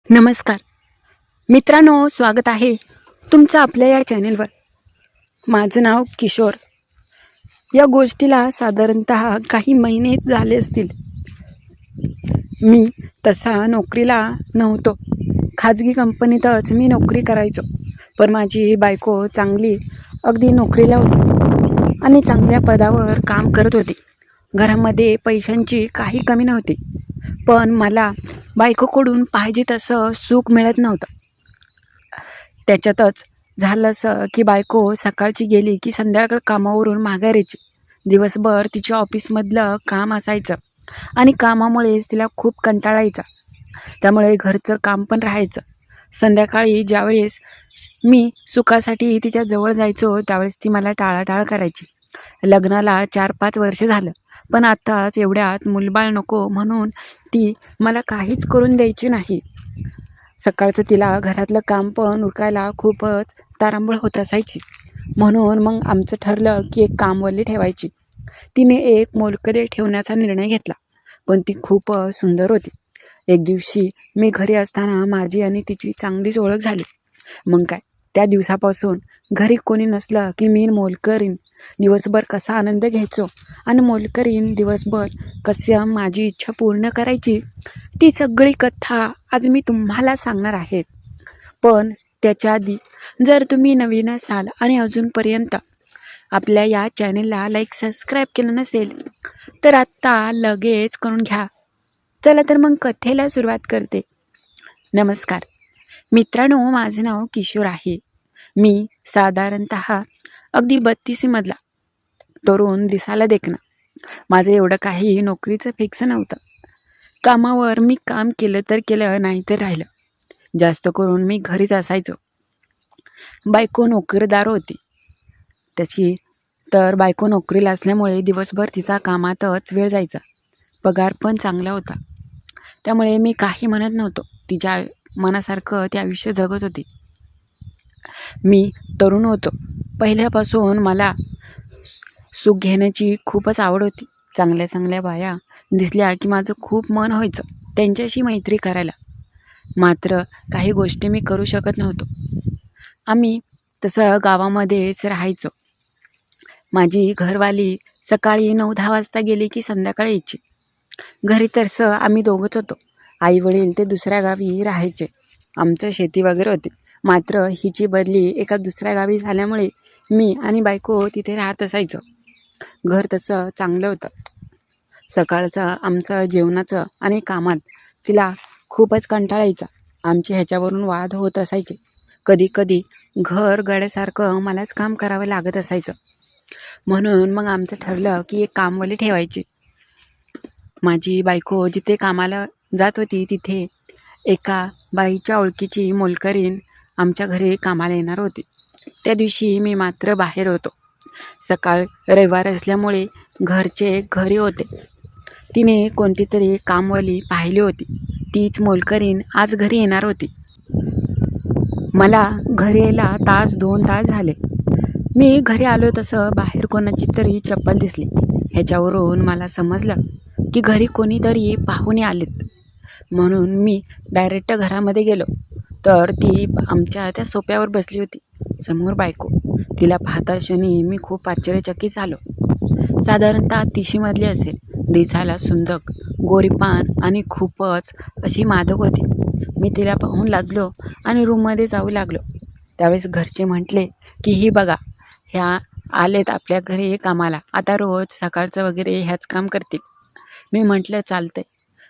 नमस्कार मित्रांनो, स्वागत आहे तुमचं आपल्या या चॅनेलवर. माझं नाव किशोर. या गोष्टीला साधारणतः काही महिनेच झाले असतील. मी तसा नोकरीला नव्हतो. खाजगी कंपनीतच मी नोकरी करायचो. पण माझी बायको चांगली अगदी नोकरीला होती आणि चांगल्या पदावर काम करत होती. घरामध्ये पैशांची काही कमी नव्हती. पण मला बायकोकडून पाहिजे तसं सुख मिळत नव्हतं. त्याच्यातच झालं असं की बायको सकाळची गेली की संध्याकाळ कामावरून माघारीची. दिवसभर तिच्या ऑफिसमधलं काम असायचं आणि कामामुळेच तिला खूप कंटाळा यायचा. त्यामुळे घरचं काम पण राहायचं. संध्याकाळी ज्यावेळेस मी सुखासाठी तिच्या जवळ जायचो त्यावेळेस ती मला टाळाटाळ करायची. लग्नाला 4-5 वर्ष झालं, पण आताच एवढ्यात मूलबाळ नको म्हणून ती मला काहीच करून द्यायची नाही. सकाळचं तिला घरातलं काम पण उरकायला खूपच तारांबळ होत असायची. म्हणून मग आमचं ठरलं की एक कामवाली ठेवायची. तिने एक मोलकरी ठेवण्याचा निर्णय घेतला, पण ती खूप सुंदर होती. एक दिवशी मी घरी असताना माझी आणि तिची चांगलीच ओळख झाली. मग काय, त्या दिवसापासून घरी कोणी नसलं की मी मोलकरीण दिवसभर कसा आनंद घ्यायचो आणि मोलकरीण दिवसभर कसं माझी इच्छा पूर्ण करायची, ती सगळी कथा आज मी तुम्हाला सांगणार आहे. पण त्याच्या आधी जर तुम्ही नवीन असाल आणि अजूनपर्यंत आपल्या या चॅनेलला सबस्क्राईब केलं नसेल तर आत्ता लगेच करून घ्या. चला तर मग कथेला सुरुवात करते. नमस्कार मित्रांनो, माझं नाव किशोर आहे. मी साधारणतः अगदी 32मधला तरुण, दिसायला देखणं. माझं एवढं काही नोकरीचं फिक्स नव्हतं. कामावर मी काम केलं तर केलं, नाही तर राहिलं. जास्त करून मी घरीच असायचो. बायको नोकरदार होती. बायको नोकरीला असल्यामुळे दिवसभर तिचा कामातच वेळ जायचा. पगार पण चांगला होता. त्यामुळे मी काही म्हणत नव्हतो. तिच्या मनासारखं ते आयुष्य जगत होती. मी तरुण होतो. पहिल्यापासून मला सुख घेण्याची खूपच आवड होती. चांगल्या चांगल्या बाया दिसल्या की माझं खूप मन व्हायचं त्यांच्याशी मैत्री करायला. मात्र काही गोष्टी मी करू शकत नव्हतो. आम्ही तसं गावामध्येच राहायचो. माझी घरवाली सकाळी 9-10 वाजता गेली की संध्याकाळी यायची. घरी तसं आम्ही दोघंच होतो. आई वडील ते दुसऱ्या गावी राहायचे. आमचं शेती वगैरे होती. मात्र हिची बदली एका दुसऱ्या गावी झाल्यामुळे मी आणि बायको तिथे राहत असायचो. घर तसं चांगलं होतं. सकाळचं आमचं जेवणाचं आणि कामात तिला खूपच कंटाळा यायचा. आमचे ह्याच्यावरून वाद होत असायचे. कधी कधी घर गड्यासारखं मलाच काम करावं लागत असायचं. म्हणून मग आमचं ठरलं की एक कामवाली ठेवायची. माझी बायको जिथे कामाला जात होती तिथे एका बाईच्या ओळखीची मोलकरीण आमच्या घरी कामाला येणार होती. त्या दिवशी मी मात्र बाहेर होतो. सकाळ रविवार असल्यामुळे घरचे घरी होते. तिने कोणती तरी कामवाली पाहिली होती. तीच मोलकरीण आज घरी येणार होती. मला घरी यायला 1-2 तास झाले. मी घरी आलो तसं बाहेर कोणाची तरी चप्पल दिसली. ह्याच्यावरून मला समजलं की घरी कोणीतरी पाहुणे आलेत. म्हणून मी डायरेक्ट घरामध्ये गेलो तर ती आमच्या त्या सोफ्यावर बसली होती. समोर बायको. तिला पाहता क्षणी मी खूप आश्चर्यचकित झालो. साधारणतः 30मधली असेल. दिसायला सुंदर, गोरीपान आणि खूपच अशी मादक होती. मी तिला पाहून लाजलो आणि रूममध्ये जाऊ लागलो. त्यावेळेस घरचे म्हटले की ही बघा, ह्या आलेत आपल्या घरी कामाला. आता रोज सकाळचं वगैरे ह्याच काम करतील. मी म्हटलं चालतंय.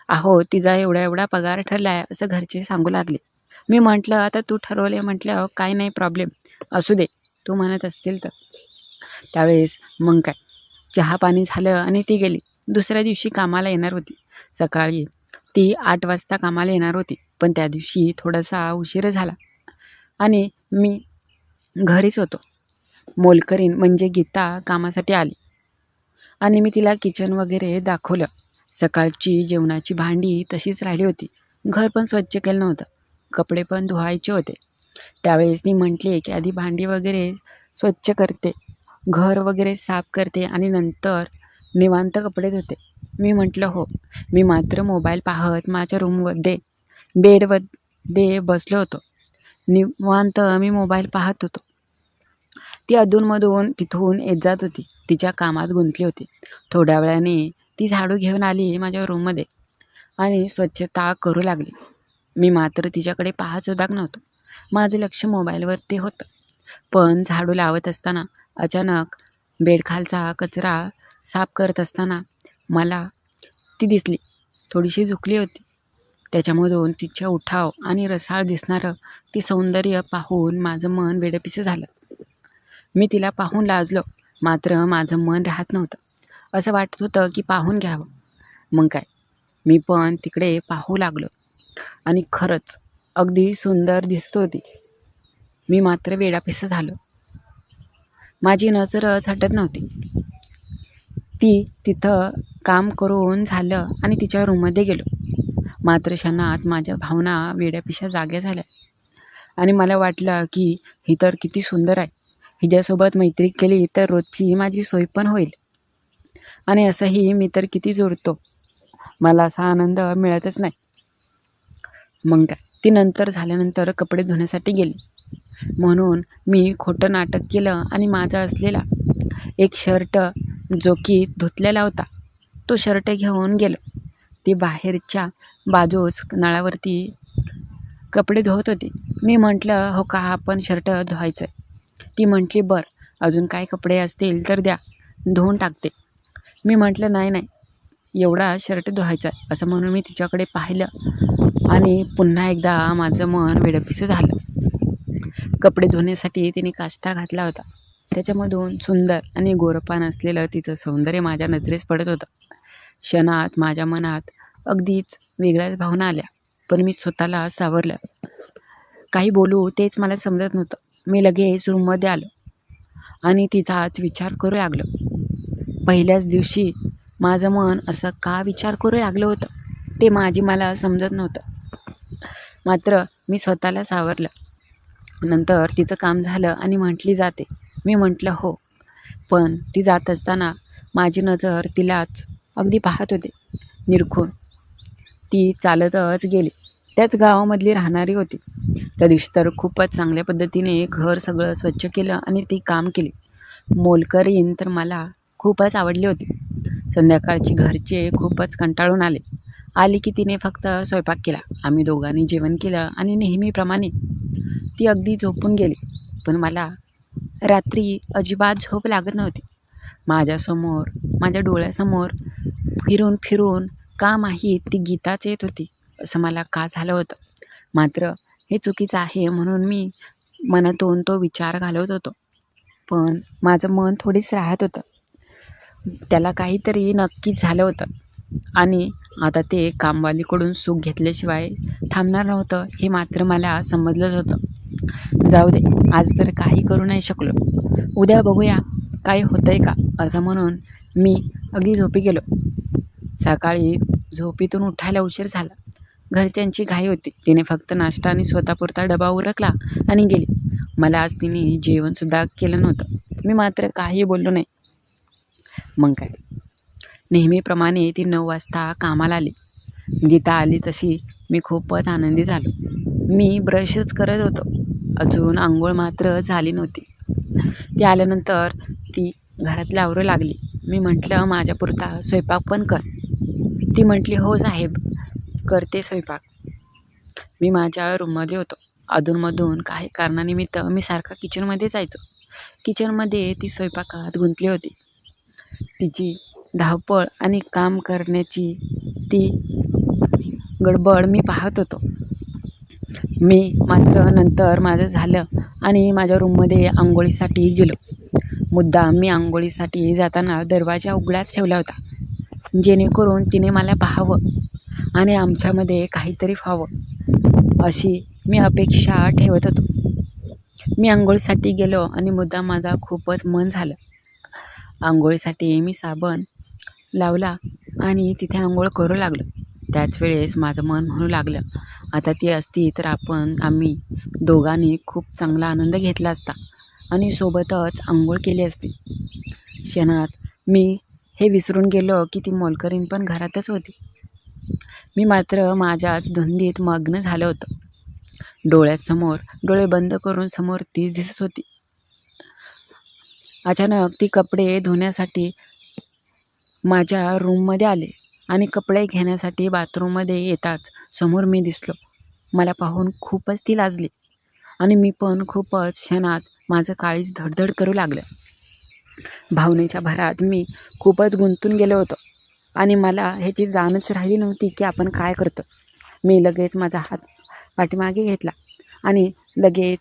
अहो, तिचा एवढा पगार ठरला आहे असं घरचे सांगू लागले. मी म्हटलं आता तू ठरवले म्हटलं काय नाही प्रॉब्लेम, असू दे तू म्हणत असतील तर. त्यावेळेस मग काय, चहा पाणी झालं आणि ती गेली. दुसऱ्या दिवशी कामाला येणार होती. सकाळी ती 8 वाजता कामाला येणार होती. पण त्या दिवशी थोडासा उशीर झाला आणि मी घरीच होतो. मोलकरीण म्हणजे गीता कामासाठी आली आणि मी तिला किचन वगैरे दाखवलं. सकाळची जेवणाची भांडी तशीच राहिली होती. घर पण स्वच्छ केलं नव्हतं. कपडे पण धुवायचे होते. त्यावेळेस ती म्हटली की आधी भांडी वगैरे स्वच्छ करते, घर वगैरे साफ करते आणि नंतर निवांत कपडे धुते. मी म्हटलं हो. मी मात्र मोबाईल पाहत माझ्या रूममध्ये बेडवर दे बसलो होतो. निवांत मी मोबाईल पाहत होतो. ती अधूनमधून तिथून येत जात होती. तिच्या कामात गुंतली होती. थोड्या वेळाने ती झाडू घेऊन आली माझ्या रूममध्ये आणि स्वच्छता करू लागली. मी मात्र तिच्याकडे पाहतसुद्धा नव्हतो. माझं लक्ष मोबाईलवरती होतं. पण झाडू लावत असताना अचानक बेडखालचा कचरा साफ करत असताना मला ती दिसली. थोडीशी झुकली होती. त्याच्यामधून तिच्या उठाव आणि रसाळ दिसणारं ती सौंदर्य पाहून माझं मन वेडपिसे झालं. मी तिला पाहून लाजलो, मात्र माझं मन राहत नव्हतं. असं वाटत होतं की पाहून घ्यावं. मग काय, मी पण तिकडे पाहू लागलो आणि खरंच अगदी सुंदर दिसत होती. मी मात्र वेडापिसा झालो. माझी नजरच हटत नव्हती. ती तिथं काम करून झालं आणि तिच्या रूममध्ये गेलो. मात्र क्षणात माझ्या भावना वेड्यापिशा जाग्या झाल्या आणि मला वाटलं की ही तर किती सुंदर आहे. हिच्यासोबत मैत्री केली तर रोजची माझी सोय पण होईल. आणि असंही मी तर किती जोडतो. मला असा आनंद मिळतच नाही. मग काय, ती नंतर झाल्यानंतर कपडे धुण्यासाठी गेली. म्हणून मी खोटं नाटक केलं आणि माझा असलेला एक शर्ट जो की धुतलेला होता तो शर्ट घेऊन गेलो. ती बाहेरच्या बाजूस नळावरती कपडे धुवत होती. मी म्हटलं, हो का, आपण शर्ट धुवायचं आहे. ती म्हटली, बरं, अजून काय कपडे असतील तर द्या, धुवून टाकते. मी म्हटलं, नाही नाही, एवढा शर्ट धुवायचा आहे. असं म्हणून मी तिच्याकडे पाहिलं आणि पुन्हा एकदा माझं मन वेडपिसं झालं. कपडे धुण्यासाठी तिने काष्टा घातला होता. त्याच्यामधून सुंदर आणि गोरपान असलेलं तिचं सौंदर्य माझ्या नजरेस पडत होतं. क्षणात माझ्या मनात अगदीच वेगळ्याच भावना आल्या. पण मी स्वतःला सावरलं. काही बोलू तेच मला समजत नव्हतं. मी लगेच रूममध्ये आलो आणि तिचाच विचार करू लागलो. पहिल्याच दिवशी माझं मन असं का विचार करू लागलं होतं ते मला समजत नव्हतं. मात्र मी स्वतःला सावरलं. नंतर तिचं काम झालं आणि म्हटली जाते. मी म्हटलं हो. पण ती जात असताना माझी नजर तिलाच अगदी पाहत होते निरखून. ती चालतच गेली. त्याच गावामधली राहणारी होती. त्या दिवशी तर खूपच चांगल्या पद्धतीने घर सगळं स्वच्छ केलं आणि ती काम केली. मोलकरीण तर मला खूपच आवडली होती. संध्याकाळची घरचे खूपच कंटाळून आली की तिने फक्त स्वयंपाक केला. आम्ही दोघांनी जेवण केलं आणि नेहमीप्रमाणे ती अगदी झोपून गेली. पण मला रात्री अजिबात झोप लागत नव्हती. माझ्या डोळ्यासमोर फिरून फिरून का माहीत ती गीताच येत होती. असं मला का झालं होतं. मात्र हे चुकीचं आहे म्हणून मी मनातून तो विचार घालवत होतो. पण माझं मन थोडीच राहत होतं. त्याला काहीतरी नक्कीच झालं होतं आणि आता ते कामवालीकडून सुख घेतल्याशिवाय थांबणार नव्हतं हे मात्र मला समजलंच होतं. जाऊ दे, आज तर काही करू नाही शकलो. उद्या बघूया काय होतंय का, असं म्हणून मी अगदी झोपी गेलो. सकाळी झोपेतून उठायला उशीर झाला. घरच्यांची घाई होती. तिने फक्त नाश्ता आणि स्वतःपुरता डबा उरकला आणि गेली. मला आज तिने जेवणसुद्धा केलं नव्हतं. मी मात्र काही बोललो नाही. मग काय, नेहमीप्रमाणे ती 9 वाजता कामाला आली. गीता आली तशी मी खूपच आनंदी झालो. मी ब्रशच करत होतो. अजून आंघोळ मात्र झाली नव्हती. ती आल्यानंतर ती घरातलं आवरू लागली. मी म्हटलं, माझ्यापुरता स्वयंपाक पण कर. ती म्हटली, हो साहेब, करते स्वयंपाक. मी माझ्या रूममध्ये होतो. अधूनमधून काही कारणानिमित्त मी सारखा किचनमध्ये जायचो. किचनमध्ये ती स्वयंपाकात गुंतली होती. तिची धावपळ आणि काम करण्याची ती गडबड मी पाहत होतो. मी मात्र नंतर माझं झालं आणि माझ्या रूममध्ये आंघोळीसाठी गेलो. मुद्दाम मी आंघोळीसाठी जाताना दरवाजा उघडाच ठेवला होता, जेणेकरून तिने मला पाहावं आणि आमच्यामध्ये काहीतरी व्हावं अशी मी अपेक्षा ठेवत होतो. मी आंघोळीसाठी गेलो आणि मुद्दाम माझा खूपच मन झालं. आंघोळीसाठी मी साबण लावला आणि तिथे आंघोळ करू लागलो. त्याच वेळेस माझं मन म्हणू लागलं, आता ती असती तर आम्ही दोघांनी खूप चांगला आनंद घेतला असता आणि सोबतच आंघोळ केली असती. क्षणात मी हे विसरून गेलो की ती मोलकरीण पण घरातच होती. मी मात्र माझ्याच धुंदीत मग्न झालं होतं. डोळ्यासमोर डोळे बंद करून समोर तीच दिसत होती. अचानक ती कपडे धुण्यासाठी माझ्या रूममध्ये आले आणि कपडे घेण्यासाठी बाथरूममध्ये येताच समोर मी दिसलो. मला पाहून खूपच ती लाजली आणि मी पण खूपच क्षणात माझं काळीज धडधड करू लागलं. भावनेच्या भरात मी खूपच गुंतून गेलो होतो आणि मला ह्याची जाणच राहिली नव्हती की आपण काय करतो. मी लगेच माझा हात पाठीमागे घेतला आणि लगेच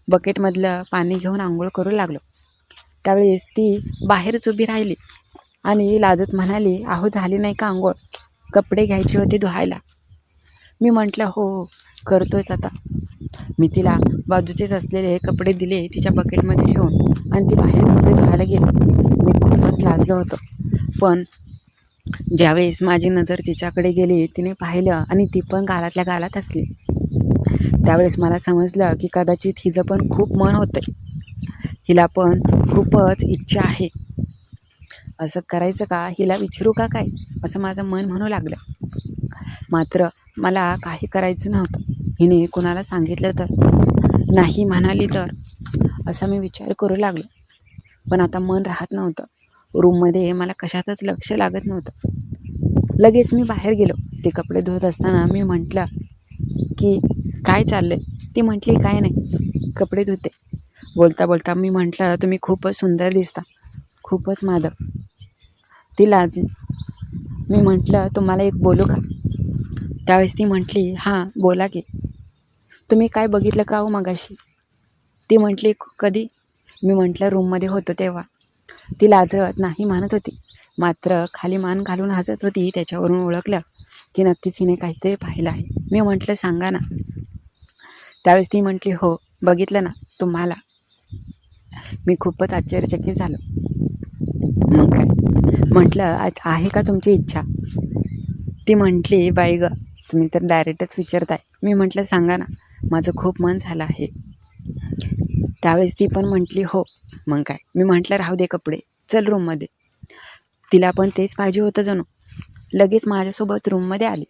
बकेटमधलं पाणी घेऊन आंघोळ करू लागलो. त्यावेळेस ती बाहेरच उभी राहिली आणि लाजत म्हणाली, "अहो झाली नाही का आंघोळ? कपडे घ्यायचे होते धुवायला." मी म्हटलं, "हो, करतोयच आता." मी तिला बाजूचेच असलेले कपडे दिले तिच्या बकेटमध्ये ठेवून आणि ती बाहेर कपडे धुवायला गेली. मी खूपच लाजलो होतो. पण ज्यावेळेस माझी नजर तिच्याकडे गेली, तिने पाहिलं आणि ती पण गालातल्या गालात हसली. त्यावेळेस मला समजलं की कदाचित हिचं पण खूप मन होतंय. हिला पण खूपच इच्छा आहे. असं करायचं का? हिला विचारू का काय? असं माझं मन म्हणू लागलं. मात्र मला काही करायचं नव्हतं. हिने कुणाला सांगितलं तर? नाही म्हणाली तर? असा मी विचार करू लागलो. पण आता मन राहत नव्हतं. रूममध्ये मला कशातच लक्ष लागत नव्हतं. लगेच मी बाहेर गेलो. ते कपडे धुत असताना मी म्हटलं की काय चाललंय? ती म्हटली, "काय नाही, कपडे धुते." बोलता बोलता मी म्हटलं, "तुम्ही खूपच सुंदर दिसता, खूपच मादक." ती लाजली. मी म्हटलं, "तुम्हाला एक बोलू का?" त्यावेळेस ती म्हटली, "हां, बोला की." "तुम्ही काय बघितलं का हो मगाशी?" ती म्हटली, "कधी?" मी म्हटलं, "रूममध्ये होतो तेव्हा." ती लाजत नाही म्हणत होती, मात्र खाली मान घालून हसत होती. त्याच्यावरून ओळखलं की नक्कीच हिने काहीतरी पाहिलं आहे. मी म्हटलं, "सांगा ना." त्यावेळेस ती म्हटली, "हो, बघितलं ना तुम्हाला." मी खूपच आश्चर्यचकित झालो. मग काय म्हटलं, "आज आहे का तुमची इच्छा?" ती म्हटली, "बाई गं, तुम्ही तर डायरेक्टच विचारताय." मी म्हटलं, "सांगा ना, माझं खूप मन झालं आहे." त्यावेळेस ती पण म्हटली, "हो." मग काय मी म्हटलं, "राहू दे कपडे, चल रूममध्ये." तिला पण तेच पाहिजे होतं जणू. लगेच माझ्यासोबत रूममध्ये आली.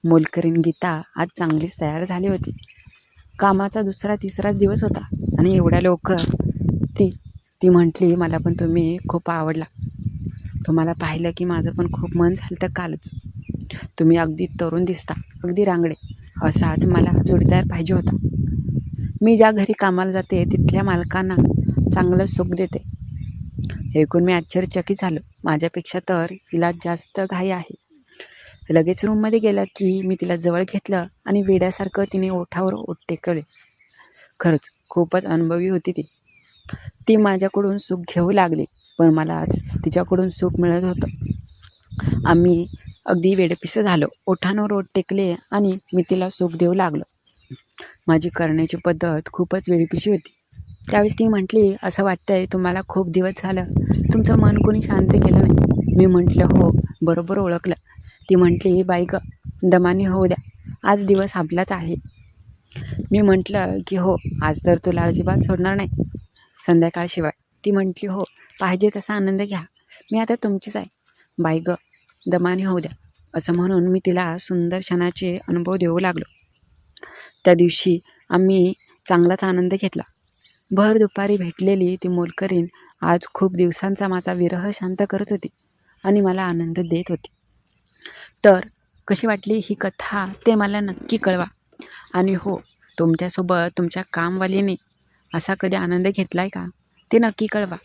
मोलकरीण गीता आज चांगलीच तयार झाली होती. कामाचा दुसरा तिसराच दिवस होता आणि एवढ्या लवकर ती ती म्हटली, "मला पण तुम्ही खूप आवडला. तुम्हाला पाहिलं की माझं पण खूप मन झालं तर कालच. तुम्ही अगदी तरुण दिसता, अगदी रांगडे. असाच मला जोडीदार पाहिजे होता. मी ज्या घरी कामाला जाते तिथल्या मालकांना चांगलं सुख देते." ऐकून मी आश्चर्यचकित झालो. माझ्यापेक्षा तर हिला जास्त घाई आहे. लगेच रूममध्ये गेलं की मी तिला जवळ घेतलं आणि वेड्यासारखं तिने ओठावर ओठ टेकवले. खरंच खूपच अनुभवी होती ती. ती माझ्याकडून सुख घेऊ लागली, पण मला आज तिच्याकडून सुख मिळत होतं. आम्ही अगदी वेडेपिसे झालो. ओठांवर ओठ टेकले आणि मी तिला सुख देऊ लागलो. माझी करण्याची पद्धत खूपच वेडीपिशी होती. त्यावेळेस ती म्हटली, "असं वाटतंय तुम्हाला खूप दिवस झालं तुमचं मन कोणी शांत केलं नाही." मी म्हटलं, "हो, बरोबर ओळखलं." ती म्हटली, "बाई गं, दमाने होऊ द्या, आज दिवस आपलाच आहे." मी म्हटलं की "हो, आज तर तुला अजिबात सोडणार नाही, संध्याकाळशिवाय." ती म्हटली, "हो, पाहिजे तसा आनंद घ्या, मी आता तुमचीच आहे. बाई गं, दमाने होऊ द्या." असं म्हणून मी तिला सुंदर क्षणाचे अनुभव देऊ लागलो. त्या दिवशी आम्ही चांगलाच आनंद घेतला. भर दुपारी भेटलेली ती मोलकरीण आज खूप दिवसांचा माझा विरह शांत करत होती आणि मला आनंद देत होती. तर कशी वाटली ही कथा ते मला नक्की कळवा. आणि हो, तुमच्यासोबत तुमच्या कामवालीने असा कधी आनंद घेतला आहे का? ते नक्की कळवा.